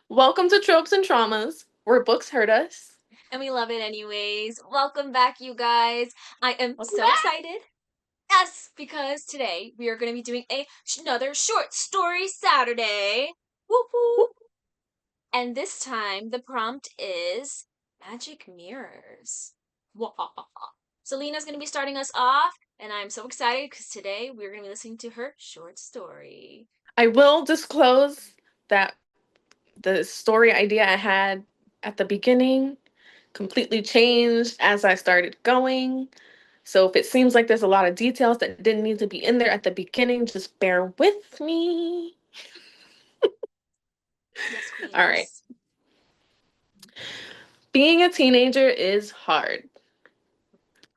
Welcome to Tropes and Traumas, where books hurt us. And we love it anyways. Welcome back, you guys. I am Welcome so back. excited. Yes, because today we are going to be doing another short story Saturday. Whoop whoop. And this time the prompt is magic mirrors. Selena's going to be starting us off, and I'm so excited because today we're going to be listening to her short story. I will disclose that the story idea I had at the beginning completely changed as I started going. So if it seems like there's a lot of details that didn't need to be in there at the beginning, just bear with me. Yes, All right. queens. Being a teenager is hard.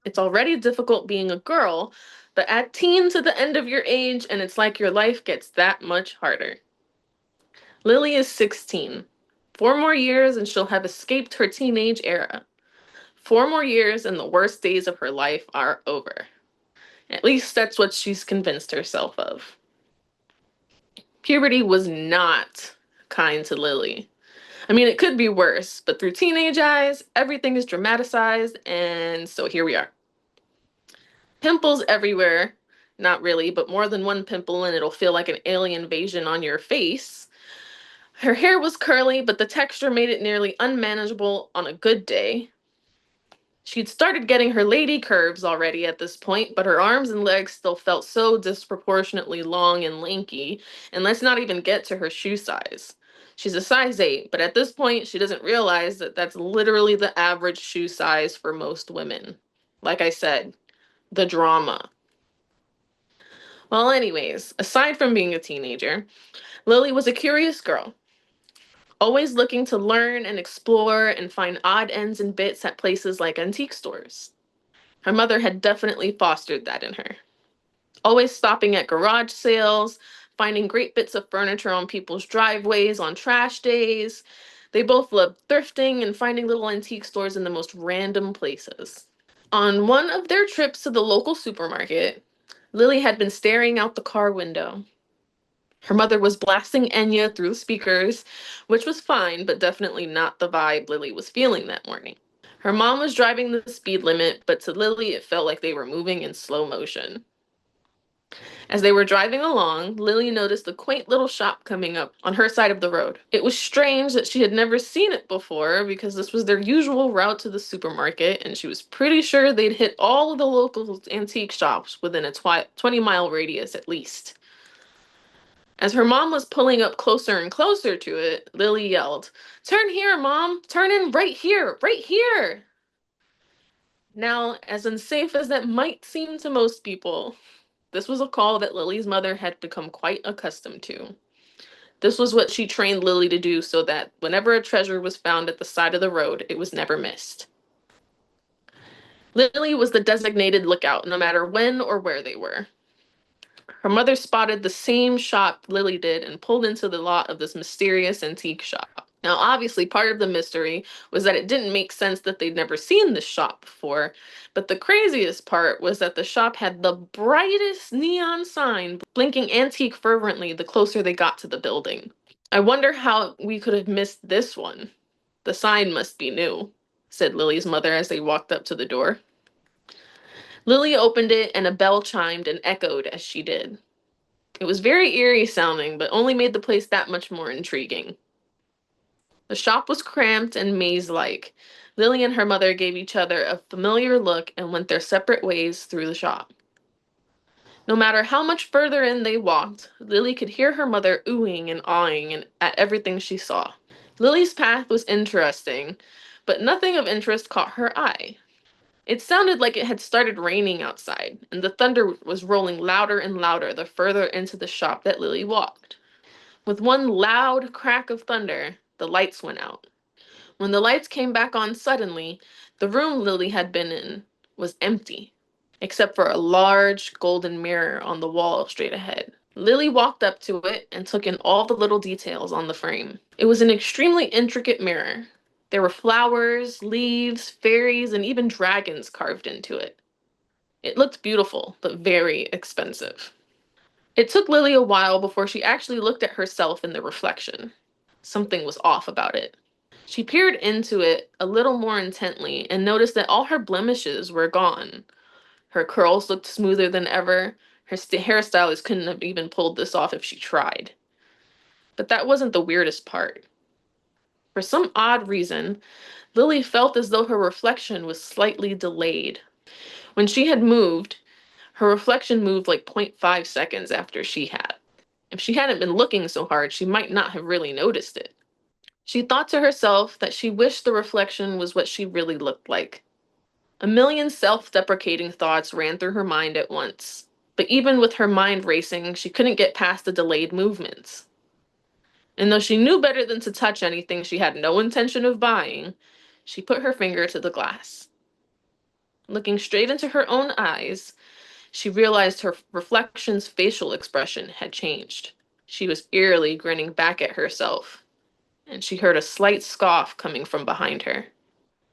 It's already difficult being a girl, but add teen to the end of your age, and it's like your life gets that much harder. Lily is 16. 4 more years and she'll have escaped her teenage era. 4 more years and the worst days of her life are over. At least that's what she's convinced herself of. Puberty was not kind to Lily. I mean, it could be worse, but through teenage eyes, everything is dramatized, and so here we are. Pimples everywhere. Not really, but more than one pimple, and it'll feel like an alien invasion on your face. Her hair was curly, but the texture made it nearly unmanageable on a good day. She'd started getting her lady curves already at this point, but her arms and legs still felt so disproportionately long and lanky, and let's not even get to her shoe size. She's a size 8, but at this point, she doesn't realize that that's literally the average shoe size for most women. Like I said, the drama. Well, anyways, aside from being a teenager, Lily was a curious girl, always looking to learn and explore and find odd ends and bits at places like antique stores. Her mother had definitely fostered that in her. Always stopping at garage sales, finding great bits of furniture on people's driveways on trash days. They both loved thrifting and finding little antique stores in the most random places. On one of their trips to the local supermarket, Lily had been staring out the car window. Her mother was blasting Enya through the speakers, which was fine, but definitely not the vibe Lily was feeling that morning. Her mom was driving the speed limit, but to Lily, it felt like they were moving in slow motion. As they were driving along, Lily noticed a quaint little shop coming up on her side of the road. It was strange that she had never seen it before because this was their usual route to the supermarket, and she was pretty sure they'd hit all of the local antique shops within a 20-mile radius at least. As her mom was pulling up closer and closer to it, Lily yelled, "Turn here, Mom! Turn in right here! Right here!" Now, as unsafe as that might seem to most people, this was a call that Lily's mother had become quite accustomed to. This was what she trained Lily to do so that whenever a treasure was found at the side of the road, it was never missed. Lily was the designated lookout no matter when or where they were. Her mother spotted the same shop Lily did and pulled into the lot of this mysterious antique shop. Now, obviously, part of the mystery was that it didn't make sense that they'd never seen this shop before, but the craziest part was that the shop had the brightest neon sign blinking antique fervently the closer they got to the building. "I wonder how we could have missed this one. The sign must be new," said Lily's mother as they walked up to the door. Lily opened it and a bell chimed and echoed as she did. It was very eerie sounding, but only made the place that much more intriguing. The shop was cramped and maze-like. Lily and her mother gave each other a familiar look and went their separate ways through the shop. No matter how much further in they walked, Lily could hear her mother oohing and awing at everything she saw. Lily's path was interesting, but nothing of interest caught her eye. It sounded like it had started raining outside, and the thunder was rolling louder and louder the further into the shop that Lily walked. With one loud crack of thunder, the lights went out. When the lights came back on suddenly, the room Lily had been in was empty, except for a large golden mirror on the wall straight ahead. Lily walked up to it and took in all the little details on the frame. It was an extremely intricate mirror. There were flowers, leaves, fairies, and even dragons carved into it. It looked beautiful, but very expensive. It took Lily a while before she actually looked at herself in the reflection. Something was off about it. She peered into it a little more intently and noticed that all her blemishes were gone. Her curls looked smoother than ever. Her hairstylist couldn't have even pulled this off if she tried. But that wasn't the weirdest part. For some odd reason, Lily felt as though her reflection was slightly delayed. When she had moved, her reflection moved like .5 seconds after she had. If she hadn't been looking so hard, she might not have really noticed it. She thought to herself that she wished the reflection was what she really looked like. A million self deprecating thoughts ran through her mind at once. But even with her mind racing, she couldn't get past the delayed movements. And though she knew better than to touch anything she had no intention of buying, she put her finger to the glass. Looking straight into her own eyes, she realized her reflection's facial expression had changed. She was eerily grinning back at herself, and she heard a slight scoff coming from behind her.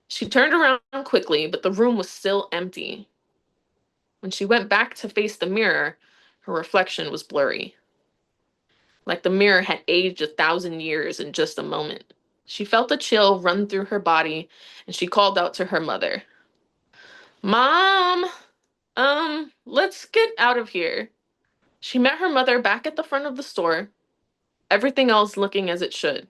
She turned around quickly, but the room was still empty. When she went back to face the mirror, her reflection was blurry, like the mirror had aged 1,000 years in just a moment. She felt a chill run through her body, and she called out to her mother. Mom, let's get out of here. She met her mother back at the front of the store, everything else looking as it should.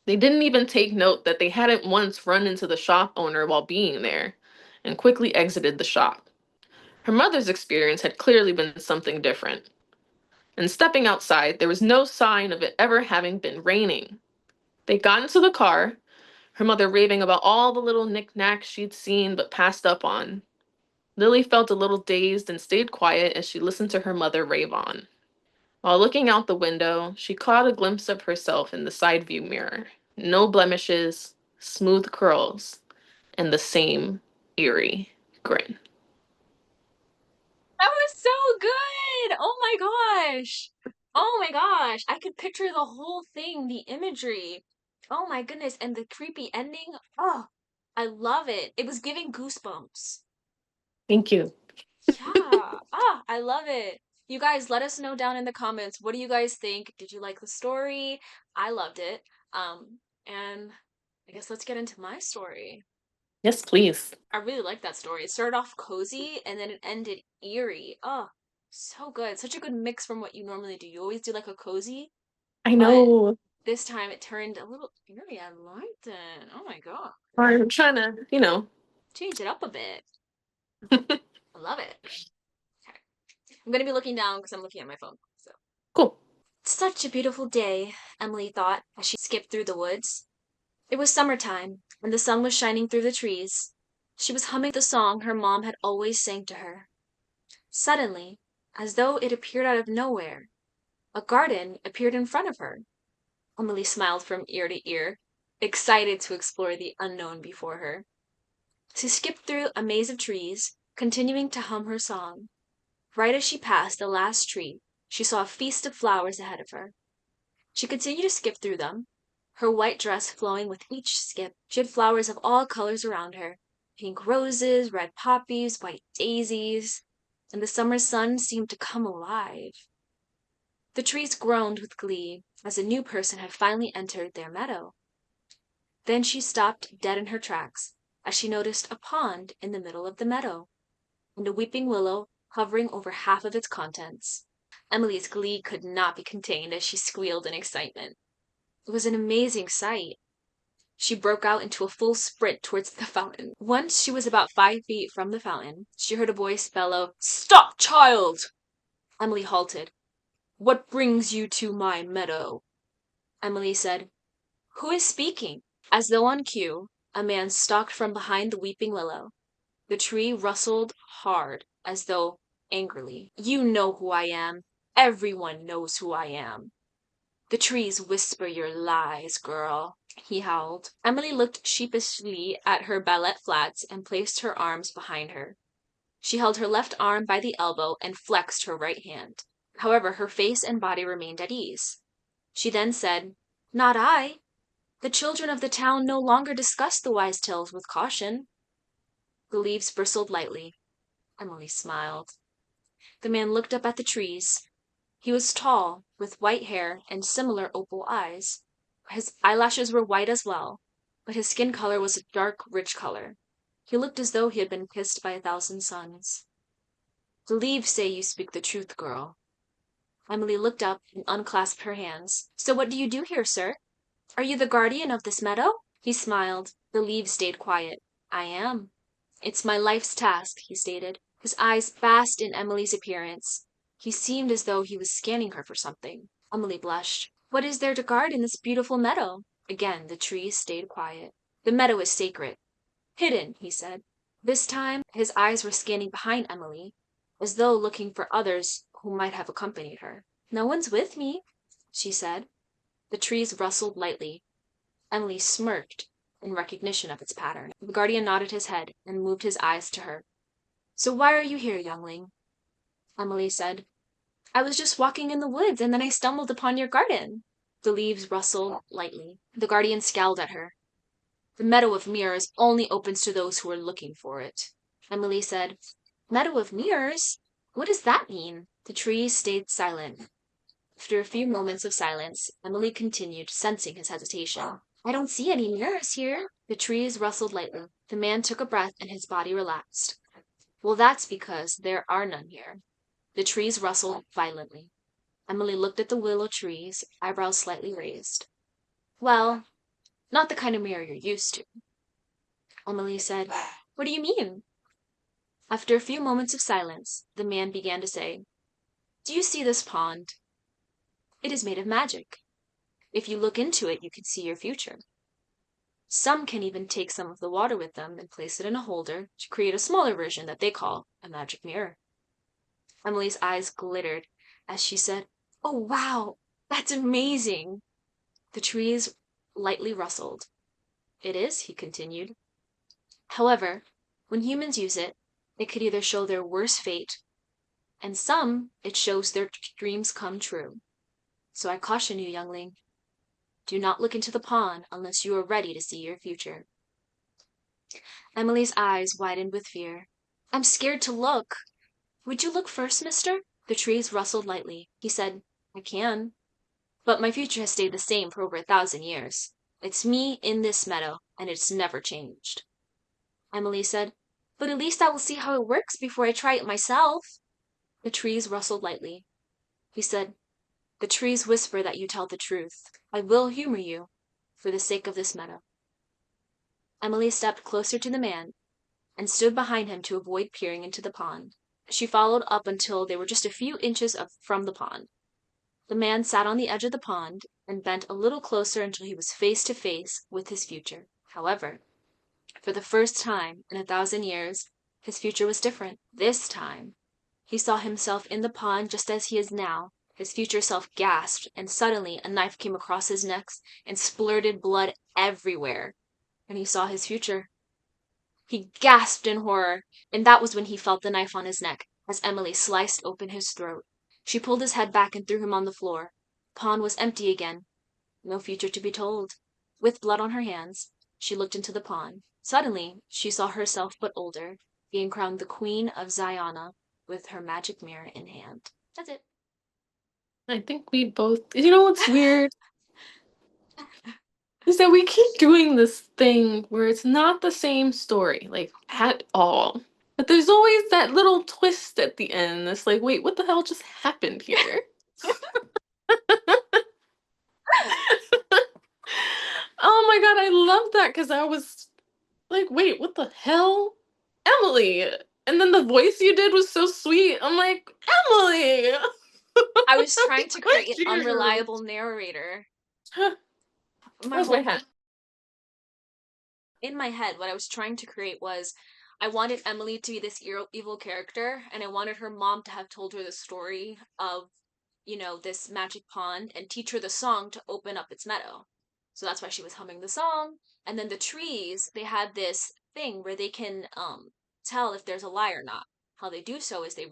They didn't even take note that they hadn't once run into the shop owner while being there, and quickly exited the shop. Her mother's experience had clearly been something different. And stepping outside, there was no sign of it ever having been raining. They got into the car, her mother raving about all the little knickknacks she'd seen but passed up on. Lily felt a little dazed and stayed quiet as she listened to her mother rave on. While looking out the window, she caught a glimpse of herself in the side view mirror. No blemishes, smooth curls, and the same eerie grin. That was so good. Oh my gosh. Oh my gosh. I could picture the whole thing, the imagery. Oh my goodness. And the creepy ending. Oh, I love it. It was giving goosebumps. Thank you. Yeah. Ah, I love it. You guys let us know down in the comments. What do you guys think? Did you like the story? I loved it. And I guess let's get into my story. Yes, please. I really like that story. It started off cozy and then it ended eerie. Oh, so good. Such a good mix from what you normally do. You always do like a cozy, I but know. this time it turned a little eerie. I liked it. Oh my God. I'm trying to, Change it up a bit. I love it. Okay. I'm gonna be looking down because I'm looking at my phone. So Cool. such a beautiful day, Emily thought as she skipped through the woods. It was summertime, and the sun was shining through the trees. She was humming the song her mom had always sang to her. Suddenly, as though it appeared out of nowhere, a garden appeared in front of her. Emily smiled from ear to ear, excited to explore the unknown before her. She skipped through a maze of trees, continuing to hum her song. Right as she passed the last tree, she saw a feast of flowers ahead of her. She continued to skip through them, her white dress flowing with each skip. She had flowers of all colors around her, pink roses, red poppies, white daisies, and the summer sun seemed to come alive. The trees groaned with glee as a new person had finally entered their meadow. Then she stopped dead in her tracks as she noticed a pond in the middle of the meadow, and a weeping willow hovering over half of its contents. Emily's glee could not be contained as she squealed in excitement. It was an amazing sight. She broke out into a full sprint towards the fountain. Once she was about 5 feet from the fountain, she heard a voice bellow, "Stop, child!" Emily halted. "What brings you to my meadow?" Emily said, "Who is speaking?" As though on cue, a man stalked from behind the weeping willow. The tree rustled hard, as though angrily. "You know who I am. Everyone knows who I am." "The trees whisper your lies, girl," he howled. Emily looked sheepishly at her ballet flats and placed her arms behind her. She held her left arm by the elbow and flexed her right hand. However, her face and body remained at ease. She then said, "Not I. The children of the town no longer discuss the wise tales with caution." The leaves bristled lightly. Emily smiled. The man looked up at the trees. He was tall, with white hair and similar opal eyes. His eyelashes were white as well, but his skin color was a dark, rich color. He looked as though he had been kissed by 1,000 suns. The leaves say you speak the truth, girl. Emily looked up and unclasped her hands. So what do you do here, sir? Are you the guardian of this meadow? He smiled. The leaves stayed quiet. I am. It's my life's task, he stated. His eyes basked in Emily's appearance. He seemed as though he was scanning her for something. Emily blushed. What is there to guard in this beautiful meadow? Again, the trees stayed quiet. The meadow is sacred. Hidden, he said. This time, his eyes were scanning behind Emily, as though looking for others who might have accompanied her. No one's with me, she said. The trees rustled lightly. Emily smirked in recognition of its pattern. The guardian nodded his head and moved his eyes to her. So why are you here, youngling? Emily said, I was just walking in the woods and then I stumbled upon your garden. The leaves rustled lightly. The guardian scowled at her. The Meadow of Mirrors only opens to those who are looking for it. Emily said, Meadow of Mirrors? What does that mean? The trees stayed silent. After a few moments of silence, Emily continued, sensing his hesitation. I don't see any mirrors here. The trees rustled lightly. The man took a breath and his body relaxed. Well, that's because there are none here. The trees rustled violently. Emily looked at the willow trees, eyebrows slightly raised. Well, not the kind of mirror you're used to. Emily said, What do you mean? After a few moments of silence, the man began to say, Do you see this pond? It is made of magic. If you look into it, you can see your future. Some can even take some of the water with them and place it in a holder to create a smaller version that they call a magic mirror. Emily's eyes glittered as she said, Oh, wow, that's amazing. The trees lightly rustled. It is, he continued. However, when humans use it, it could either show their worst fate, and some it shows their dreams come true. So I caution you, youngling, do not look into the pond unless you are ready to see your future. Emily's eyes widened with fear. I'm scared to look. Would you look first, mister? The trees rustled lightly. He said, I can. But my future has stayed the same for over 1,000 years. It's me in this meadow, and it's never changed. Emily said, But at least I will see how it works before I try it myself. The trees rustled lightly. He said, The trees whisper that you tell the truth. I will humor you, for the sake of this meadow. Emily stepped closer to the man and stood behind him to avoid peering into the pond. She followed up until they were just a few inches from the pond. The man sat on the edge of the pond and bent a little closer until he was face to face with his future. However, for the first time in 1,000 years, his future was different. This time, he saw himself in the pond just as he is now. His future self gasped, and suddenly a knife came across his neck and splurted blood everywhere. And he saw his future. He gasped in horror, and that was when he felt the knife on his neck, as Emily sliced open his throat. She pulled his head back and threw him on the floor. The pond was empty again. No future to be told. With blood on her hands, she looked into the pond. Suddenly, she saw herself but older, being crowned the Queen of Ziana with her magic mirror in hand. That's it. I think we both. You know what's weird? Is that we keep doing this thing where it's not the same story, like at all. But there's always that little twist at the end. It's like, wait, what the hell just happened here? Oh my god, I love that because I was like, wait, what the hell? Emily! And then the voice you did was so sweet. I'm like, Emily! I was trying to Could create an you? unreliable narrator. My Where's my whole hat? in my head, what I was trying to create was I wanted Emily to be this evil character, and I wanted her mom to have told her the story of, this magic pond and teach her the song to open up its meadow. So that's why she was humming the song. And then the trees, they had this thing where they can tell if there's a lie or not. How they do so is they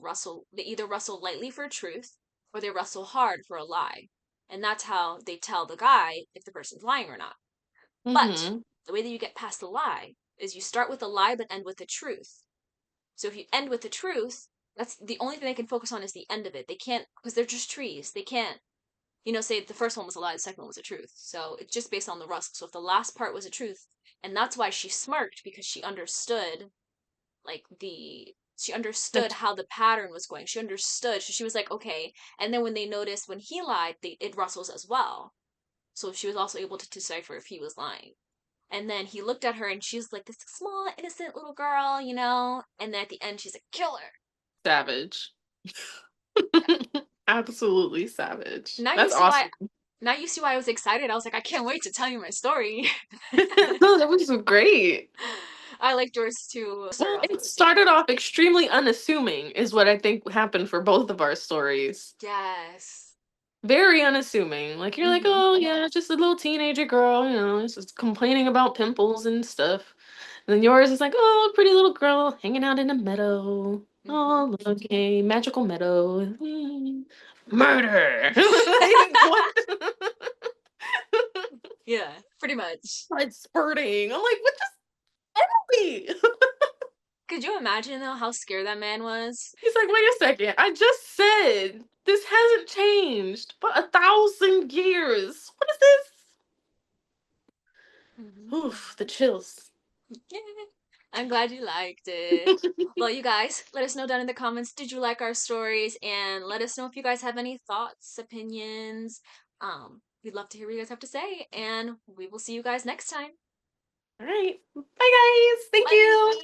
either rustle lightly for truth or they rustle hard for a lie. And that's how they tell the guy if the person's lying or not. But Mm-hmm. the way that you get past the lie is you start with a lie but end with the truth. So if you end with the truth, that's the only thing they can focus on is the end of it. They can't, because they're just trees. They can't, say the first one was a lie, the second one was a truth. So it's just based on the rust. So if the last part was a truth, and that's why she smirked, because she understood like the she understood That how the pattern was going. She understood. So she was like, okay. And then when they noticed when he lied, it rustles as well. So she was also able to decipher if he was lying. And then he looked at her and she's like this small, innocent little girl. And then at the end, she's like, kill her. savage. Absolutely savage. Now you That's see why. awesome. Now you see why I was excited. I was like, I can't wait to tell you my story. No, that was great. I liked yours too. Started Well, off it unassuming. started off extremely unassuming, is what I think happened for both of our stories. Yes. Very unassuming. Like you're like, Mm-hmm. oh yeah, just a little teenager girl, it's just complaining about pimples and stuff. And then yours is like, oh, pretty little girl hanging out in a meadow. Mm-hmm. Oh, okay, magical meadow. Murder. Like what? Yeah, pretty much. Blood spurting. I'm like, what just happened? Could you imagine though how scared that man was? He's like, wait a second. I just said this hasn't changed for 1,000 years. What is this? Hmm. Oof, the chills. Yeah. I'm glad you liked it. Well, you guys, let us know down in the comments. Did you like our stories? And let us know if you guys have any thoughts, opinions. We'd love to hear what you guys have to say. And we will see you guys next time. All right. Bye, guys. Thank Bye. you.